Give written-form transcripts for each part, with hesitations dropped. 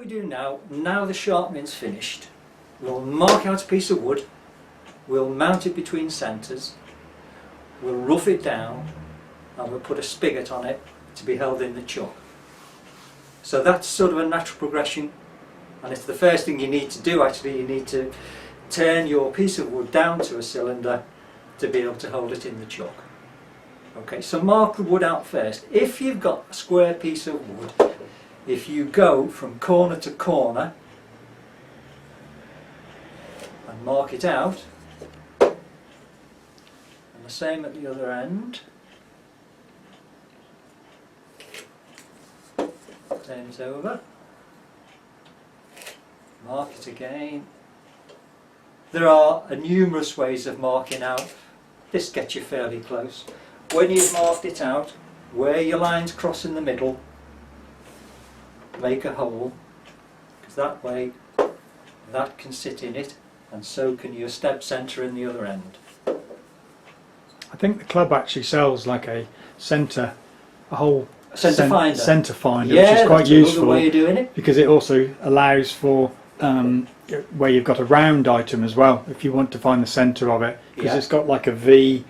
we do now the sharpening's finished, we'll mark out a piece of wood, we'll mount it between centres, we'll rough it down, and we'll put a spigot on it to be held in the chuck. So that's sort of a natural progression, and it's the first thing you need to do actually. You need to turn your piece of wood down to a cylinder to be able to hold it in the chuck. Okay, so mark the wood out first. If you've got a square piece of wood, if you go from corner to corner and mark it out, and the same at the other end, turn it over, mark it again. There are numerous ways of marking out. This gets you fairly close. When you've marked it out, where your lines cross in the middle, make a hole, because that way that can sit in it, and so can your step centre in the other end. I think the club actually sells like a whole Centre finder. Centre finder, Yeah, which is quite that's useful another way of doing it. because it also allows for where you've got a round item as well, if you want to find the centre of it, because Yeah. it's got like a V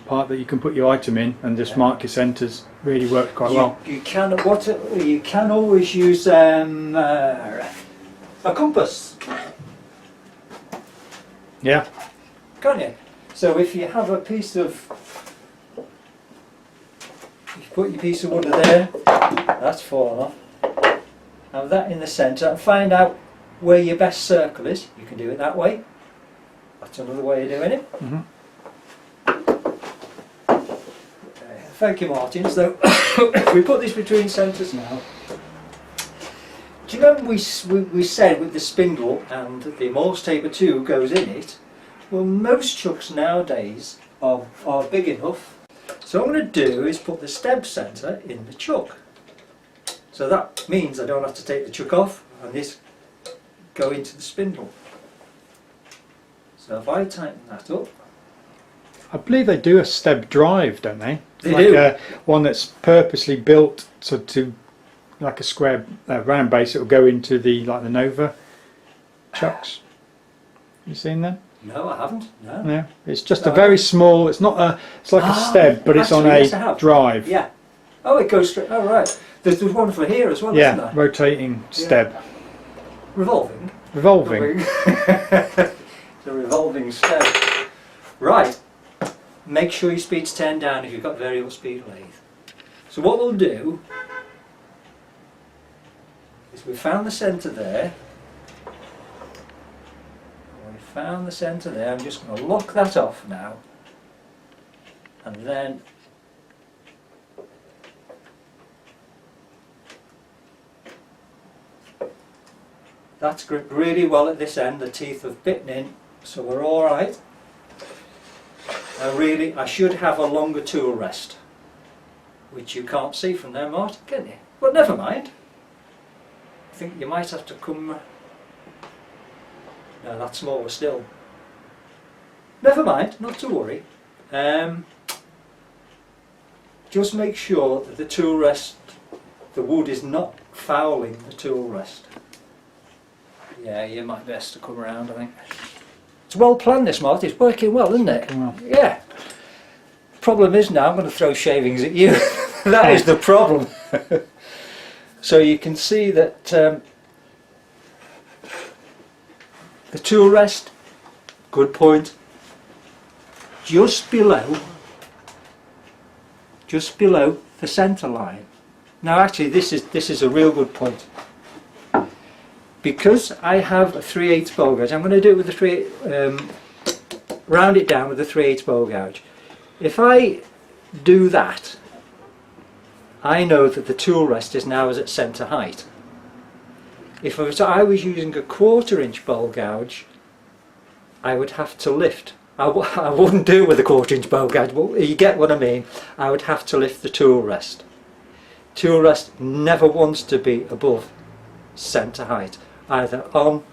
part that you can put your item in and just mark your centres. Really works quite well. You can always use a compass, Yeah. can't you? So if you have a piece of, you put your piece of wood there, that's fallen off, have that in the centre and find out where your best circle is. You can do it that way. That's another way of doing it. Mm-hmm. Thank you, Martin. So if we put this between centres now, do you remember we said with the spindle and the Morse taper 2 goes in it? Well, most chucks nowadays are big enough. So what I'm going to do is put the step centre in the chuck. So that means I don't have to take the chuck off and this go into the spindle. So if I tighten that up, I believe they do a step drive, don't they? They like do. One that's purposely built to like a square round base. It will go into the Nova chucks. You seen that? no, I haven't. No. No, it's just a very small. It's not a. It's like a step, but it's on actually, yes, I a have. drive. Yeah. Oh, it goes straight. Oh, right. There's one for here as well, isn't Yeah, there? rotating step, Revolving. revolving. The revolving step. Right. Make sure your speed's turned down if you've got variable speed lathe. So what we'll do is we found the centre there. We found the centre there. I'm just going to lock that off now. And then that's gripped really well at this end. The teeth have bitten in, so we're all right. I should have a longer tool rest, which you can't see from there, Martin, can you? But never mind. I think you might have to come. No, that's smaller still. Never mind, not to worry. Just make sure that the tool rest, the wood is not fouling the tool rest. Yeah, you might best to come around, I think. It's well planned, this, Martin. It's working well, isn't it? Well. Yeah. Problem is now I'm going to throw shavings at you. That is the problem. So you can see that the tool rest, good point, just below the centre line. Now actually this is a real good point. Because I have a 3/8 bowl gouge, I'm going to do it with the round it down with a 3/8 bowl gouge. If I do that, I know that the tool rest is now at centre height. If I was using a 1/4 inch bowl gouge, I would have to lift. I wouldn't do it with a 1/4 inch bowl gouge, but you get what I mean. I would have to lift the tool rest. Tool rest never wants to be above centre height, either on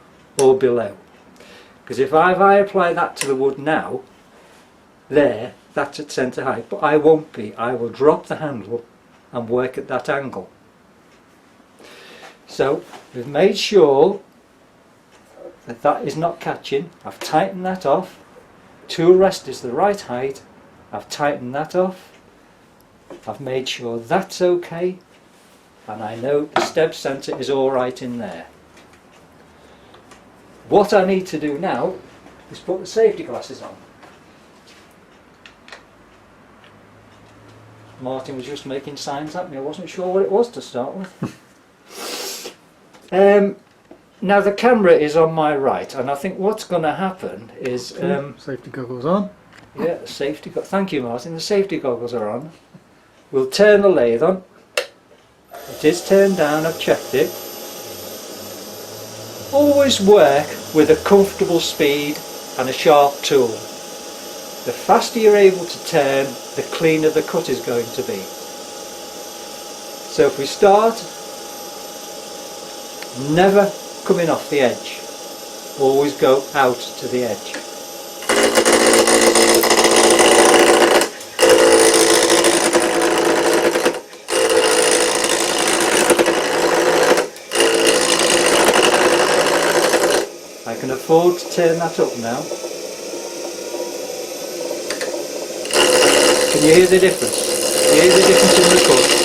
or below. Because if I apply that to the wood now, that's at centre height, but I won't be. I will drop the handle and work at that angle. So we've made sure that that is not catching. I've tightened that off. Tool rest is the right height. I've tightened that off. I've made sure that's okay, and I know the step centre is alright in there. What I need to do now is put the safety glasses on. Martin was just making signs at me. I wasn't sure what it was to start with. Now the camera is on my right, and I think what's going to happen is safety goggles on. yeah, safety. Thank you, Martin. The safety goggles are on. We'll turn the lathe on. It is turned down. I've checked it. Always work with a comfortable speed and a sharp tool. The faster you're able to turn, the cleaner the cut is going to be. So if we start, never coming off the edge. Always go out to the edge. I can afford to turn that up now. Can you hear the difference? Can you hear the difference in the cut?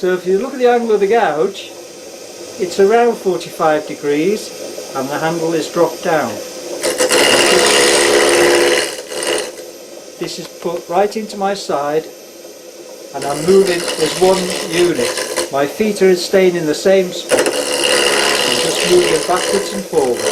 So if you look at the angle of the gouge, it's around 45 degrees and the handle is dropped down. This is put right into my side and I'm moving as one unit. My feet are staying in the same spot. I'm just moving backwards and forwards.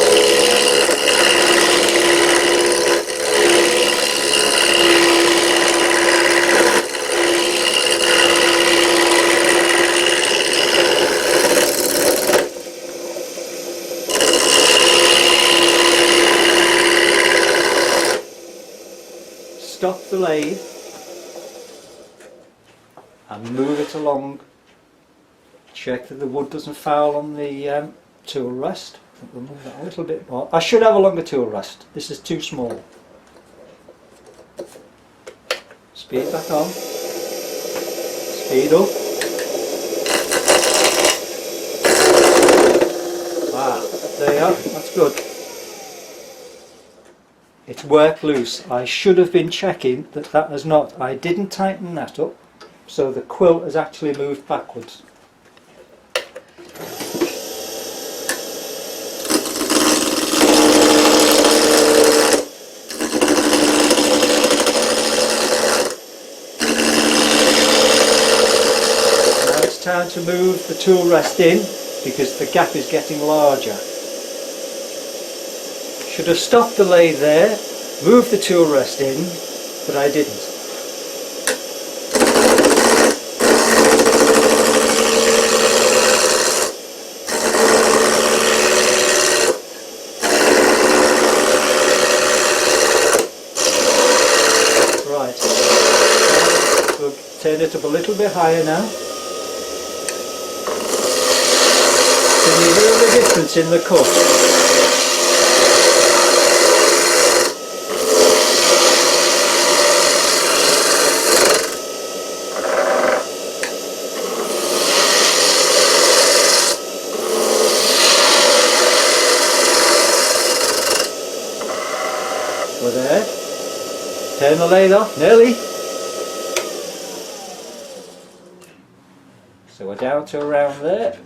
Stop the lathe and move it along. Check that the wood doesn't foul on the tool rest. I think we'll move that a little bit more. I should have a longer tool rest. This is too small. Speed back on. Speed up. Ah, there you are. That's good. It's work loose. I should have been checking that that has not. I didn't tighten that up, so the quilt has actually moved backwards. Now it's time to move the tool rest in because the gap is getting larger. Should have stopped the lathe there, moved the tool rest in, but I didn't. Right, we'll turn it up a little bit higher now. Can you hear the difference in the cut? We're there. Turn the lathe off, nearly. So we're down to around there.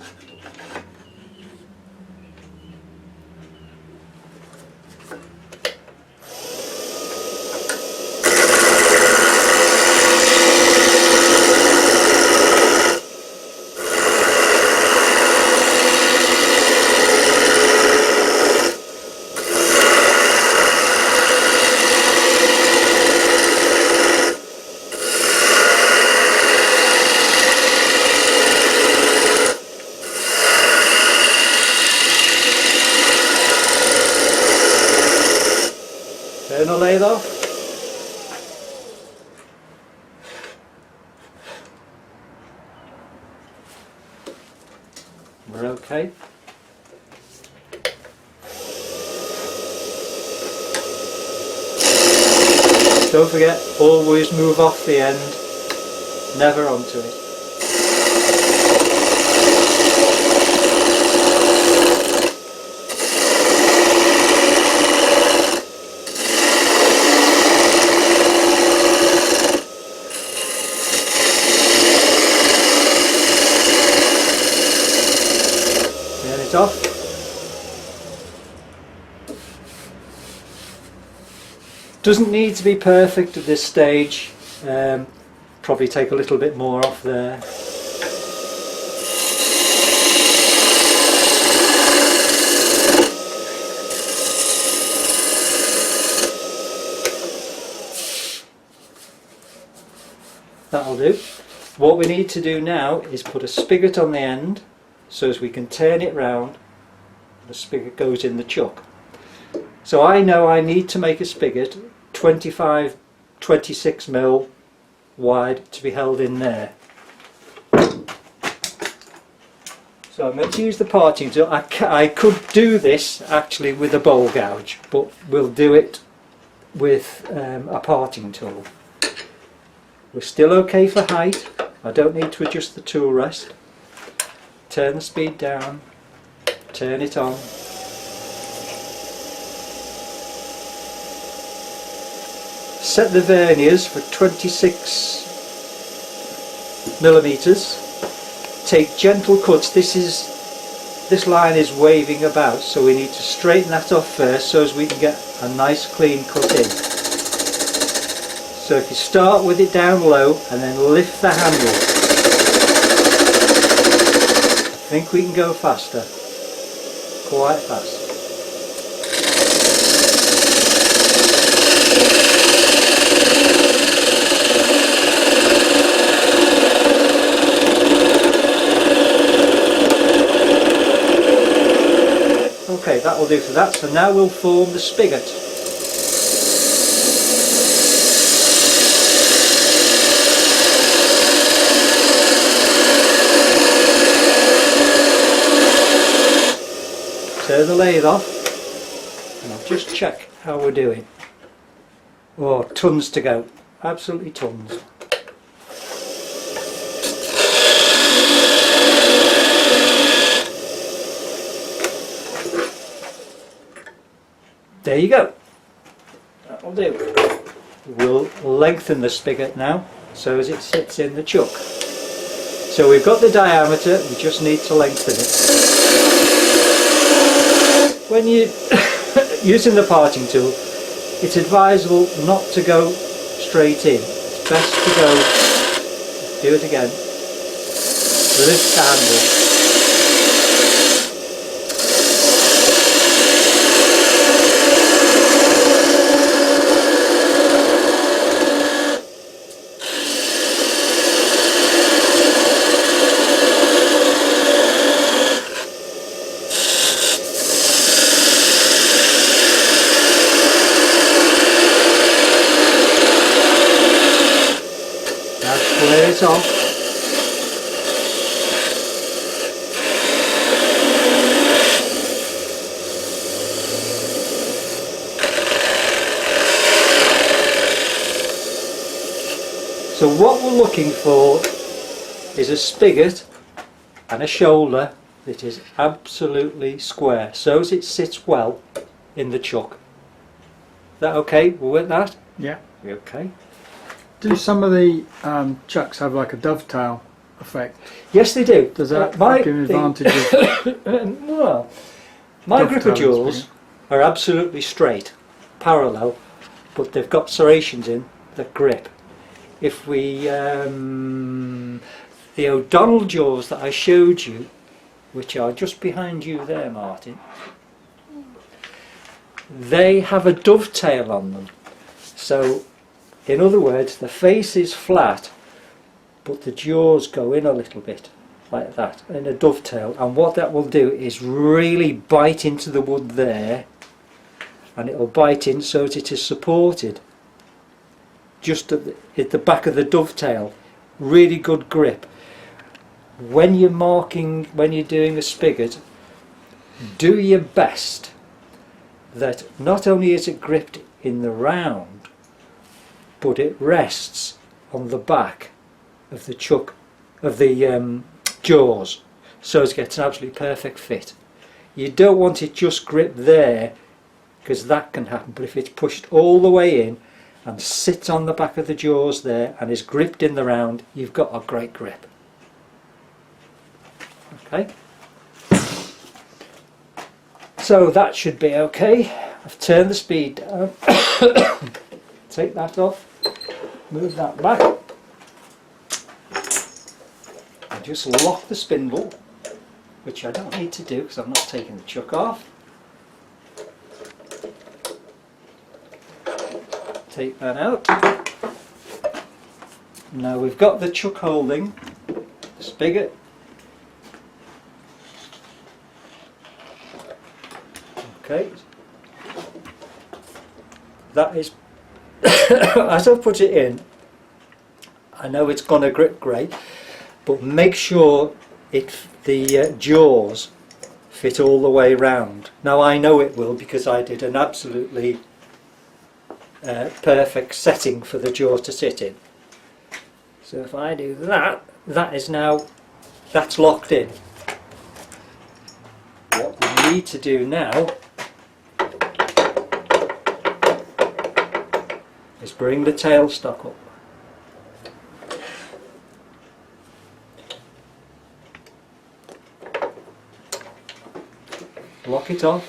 Turn the lathe off. We're okay. Don't forget, always move off the end, never onto it. Turn it off. Doesn't need to be perfect at this stage. Probably take a little bit more off there. That'll do. What we need to do now is put a spigot on the end so as we can turn it round. The spigot goes in the chuck. So I know I need to make a spigot 25, 26 mil wide to be held in there. So I'm going to use the parting tool. I could do this actually with a bowl gouge, but we'll do it with a parting tool. We're still okay for height. I don't need to adjust the tool rest. Turn the speed down, turn it on. Set the verniers for 26 millimeters. Take gentle cuts. This line is waving about, so we need to straighten that off first so as we can get a nice clean cut in. So if you start with it down low and then lift the handle, I think we can go faster, quite fast. Okay, that will do for that. So now we'll form the spigot. Turn the lathe off and I'll just check how we're doing. Oh, tons to go. Absolutely tons. There you go. That'll do. We'll lengthen the spigot now so as it sits in the chuck. So we've got the diameter, we just need to lengthen it. When you're using the parting tool, it's advisable not to go straight in. It's best to go, do it again, lift the handle. Square it off. So what we're looking for is a spigot and a shoulder that is absolutely square, so as it sits well in the chuck. Is that okay? We're with that? Yeah. Okay. Do some of the chucks have like a dovetail effect? Yes, they do. Does that give an advantage of well, my gripper jewels are absolutely straight, parallel, but they've got serrations in that grip. If we, the O'Donnell jaws that I showed you, which are just behind you there, Martin, they have a dovetail on them. So, in other words, the face is flat, but the jaws go in a little bit, like that, in a dovetail. And what that will do is really bite into the wood there, and it will bite in so that it is supported just at the back of the dovetail. Really good grip. When you're marking, when you're doing a spigot, do your best that not only is it gripped in the round, but it rests on the back of the chuck, of the jaws, so it gets an absolutely perfect fit. You don't want it just gripped there, because that can happen, but if it's pushed all the way in and sits on the back of the jaws there and is gripped in the round, you've got a great grip. Okay, so that should be okay. I've turned the speed down. Take that off, move that back, and just lock the spindle, which I don't need to do because I'm not taking the chuck off. Take that out. Now we've got the chuck holding, the spigot. Okay, that is, as I put it in, I know it's going to grip great, but make sure the jaws fit all the way round. Now I know it will because I did an absolutely perfect setting for the jaws to sit in. So if I do that, that's locked in. What we need to do now is bring the tailstock up. Lock it off.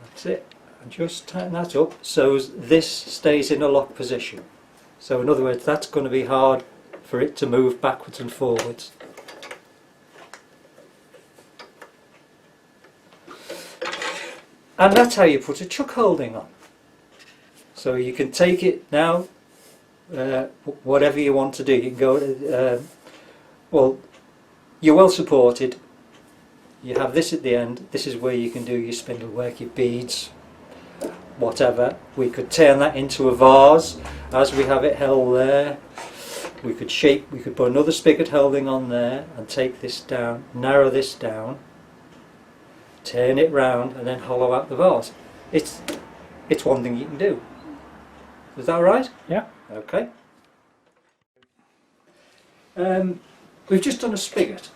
That's it. And just tighten that up so this stays in a lock position. So in other words, that's going to be hard for it to move backwards and forwards. And that's how you put a chuck holding on. So you can take it now, whatever you want to do. You can go, well, you're well supported. You have this at the end. This is where you can do your spindle work, your beads, whatever. We could turn that into a vase as we have it held there. We could put another spigot holding on there and take this down, narrow this down, turn it round and then hollow out the vase. It's one thing you can do. Is that right? Yeah. Okay. We've just done a spigot.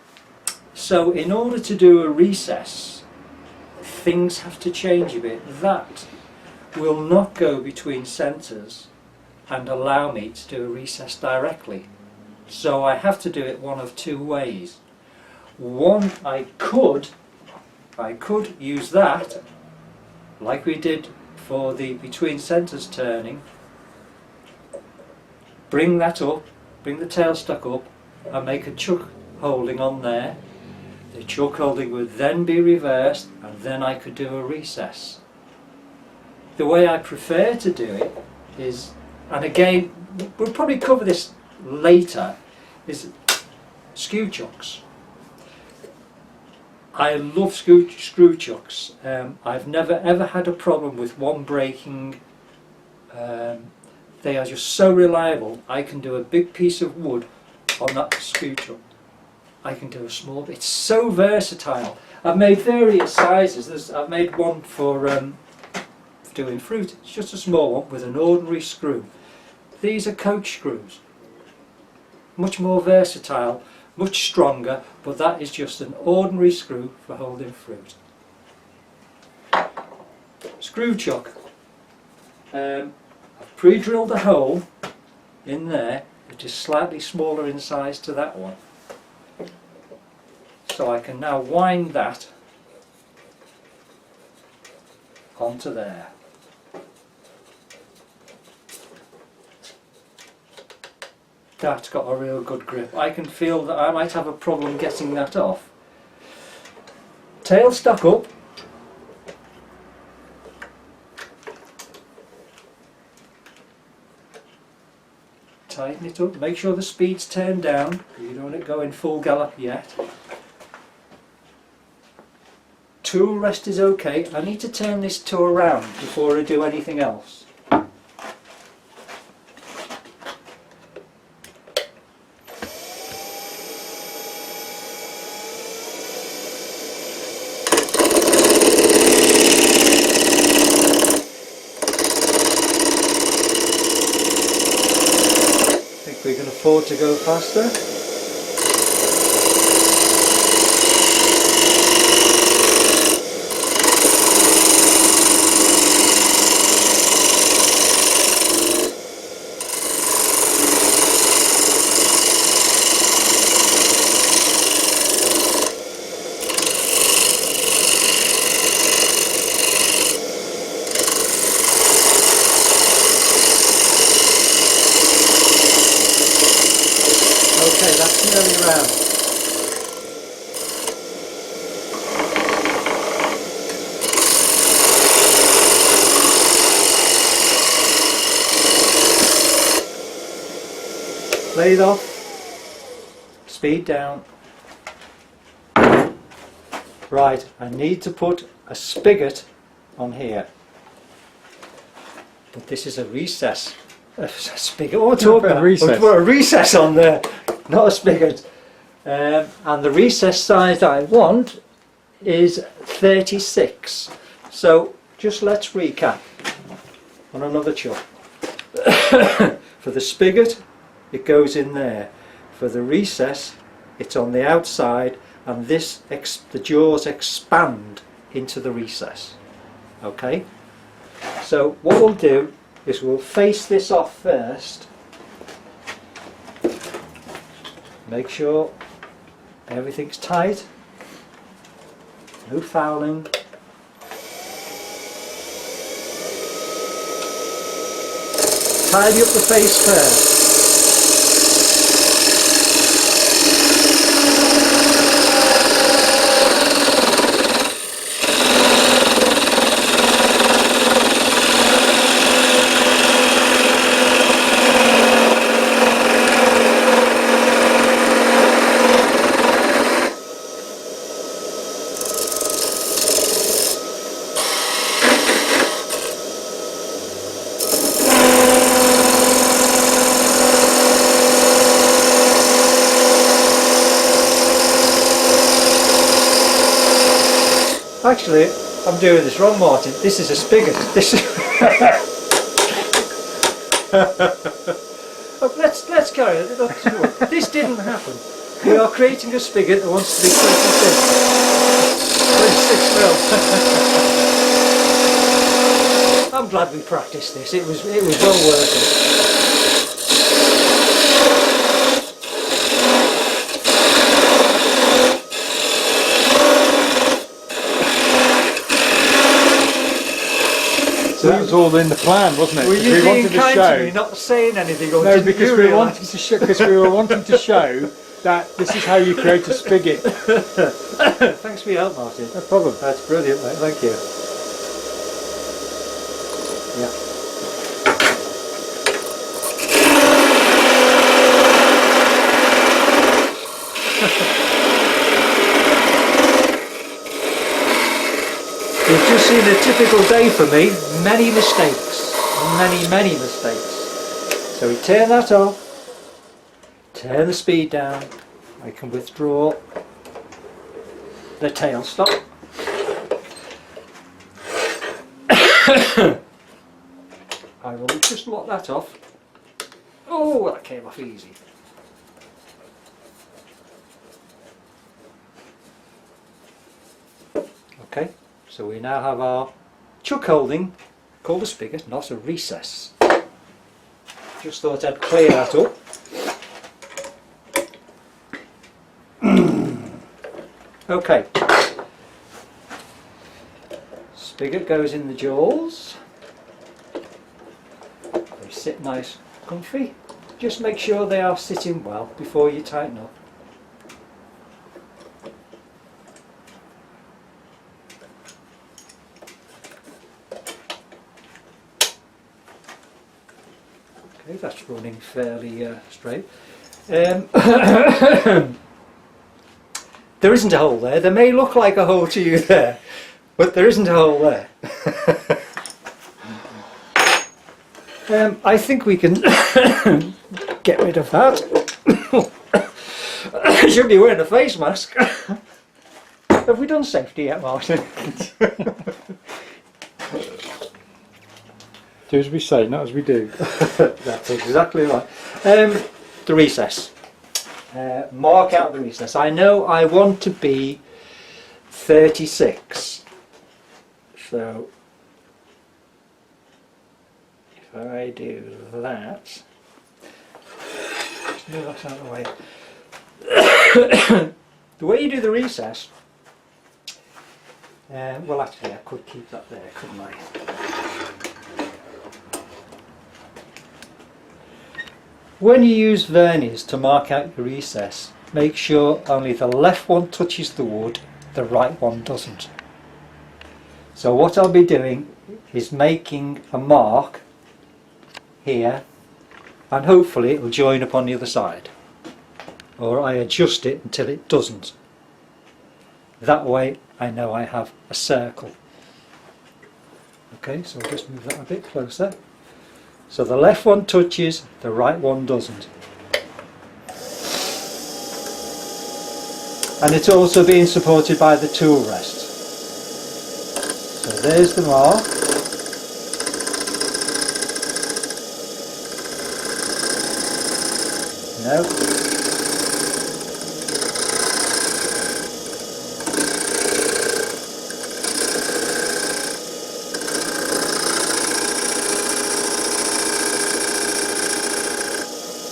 So in order to do a recess, things have to change a bit. That will not go between centres and allow me to do a recess directly. So I have to do it one of two ways. One, I could use that, like we did for the between centres turning, bring that up, bring the tailstock up and make a chuck holding on there. The chuck holding would then be reversed and then I could do a recess. The way I prefer to do it is, and again we'll probably cover this later, is screw chucks. I love screw chucks. I've never ever had a problem with one breaking. They are just so reliable. I can do a big piece of wood on that screw chuck. I can do a small bit. It's so versatile. I've made various sizes. I've made one for doing fruit. It's just a small one with an ordinary screw. These are coach screws. Much more versatile, much stronger, but that is just an ordinary screw for holding fruit. Screw chuck. I've pre-drilled a hole in there which is slightly smaller in size to that one. So I can now wind that onto there. That's got a real good grip. I can feel that I might have a problem getting that off. Tailstock up. Tighten it up. Make sure the speed's turned down. You don't want it going full gallop yet. Tool rest is okay. I need to turn this tool around before I do anything else. afford to go faster. Okay, that's nearly round. Lathe off, speed down. Right, I need to put a spigot on here. But this is a recess. A spigot. What am I talking about? Recess. Put a recess on there, not a spigot. And the recess size that I want is 36. So just let's recap on another chuck. For the spigot, it goes in there. For the recess, it's on the outside, and the jaws expand into the recess. Okay? So what we'll do is we'll face this off first. Make sure everything's tight. No fouling. Tidy up the face first. Actually, I'm doing this wrong, Martin. This is a spigot. This is oh, let's carry on. This didn't happen. We are creating a spigot that wants to be 26 mil. I'm glad we practiced this. It was well worth it. So that was all in the plan, wasn't it? Were you we being wanted to kind show. to me, not saying anything? Or No, didn't because you we realise? wanted to show. Because we were wanting to show that this is how you create a spigot. Thanks for your help, Martin. No problem. That's brilliant, mate. Thank you. Yeah. You've just seen a typical day for me. Many mistakes. Many mistakes. So we turn that off. Turn the speed down. I can withdraw the tail stop. I will just lock that off. Oh, that came off easy. Okay, so we now have our chuck holding called a spigot, not a recess. Just thought I'd clear that up. Okay, spigot goes in the jaws. They sit nice, comfy. Just make sure they are sitting well before you tighten up. Okay, that's running fairly straight. There isn't a hole there. There may look like a hole to you there, but there isn't a hole there. I think we can get rid of that. I should be wearing a face mask. Have we done safety yet, Martin? Do as we say, not as we do. That's exactly right. The the recess. Mark out the recess. I know I want to be 36. So if I do that, just move that out of the way. The way you do the recess, well actually I could keep that there, couldn't I? When you use verniers to mark out your recess, make sure only the left one touches the wood, the right one doesn't. So what I'll be doing is making a mark here, and hopefully it will join up on the other side, or I adjust it until it doesn't. That way I know I have a circle. Okay, so I'll just move that a bit closer. So the left one touches, the right one doesn't. And it's also being supported by the tool rest. So there's the mark. No.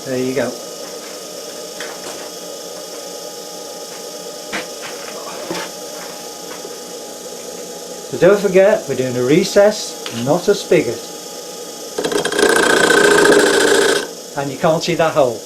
There you go. So don't forget, we're doing a recess, not a spigot. And you can't see that hole.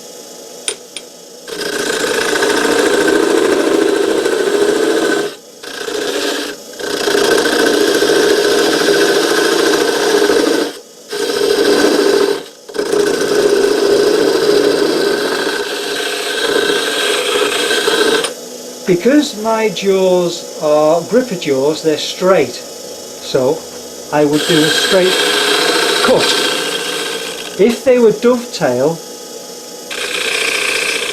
Because my jaws are gripper jaws, they're straight, so I would do a straight cut. If they were dovetail,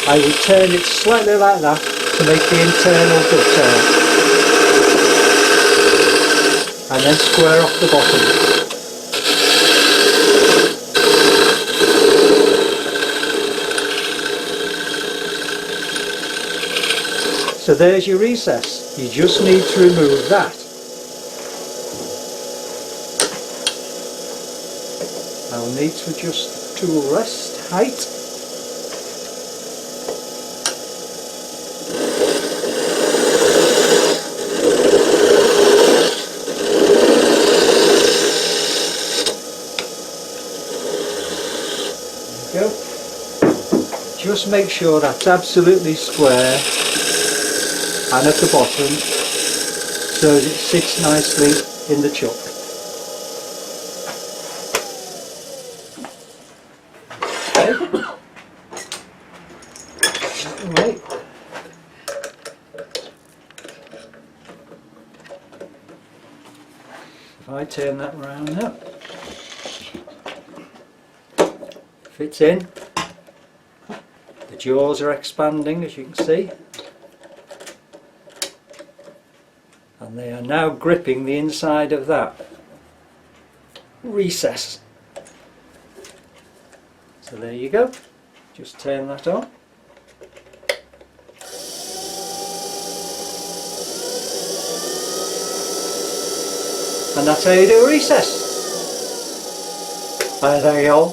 I would turn it slightly like that to make the internal dovetail, and then square off the bottom. So there's your recess. You just need to remove that. I'll need to adjust the tool rest height. There you go. Just make sure that's absolutely square and at the bottom, so that it sits nicely in the chuck. Okay. Right. If I turn that round now, fits in. The jaws are expanding, as you can see. And they are now gripping the inside of that recess. So there you go. Just turn that on. And that's how you do a recess. Bye there, y'all.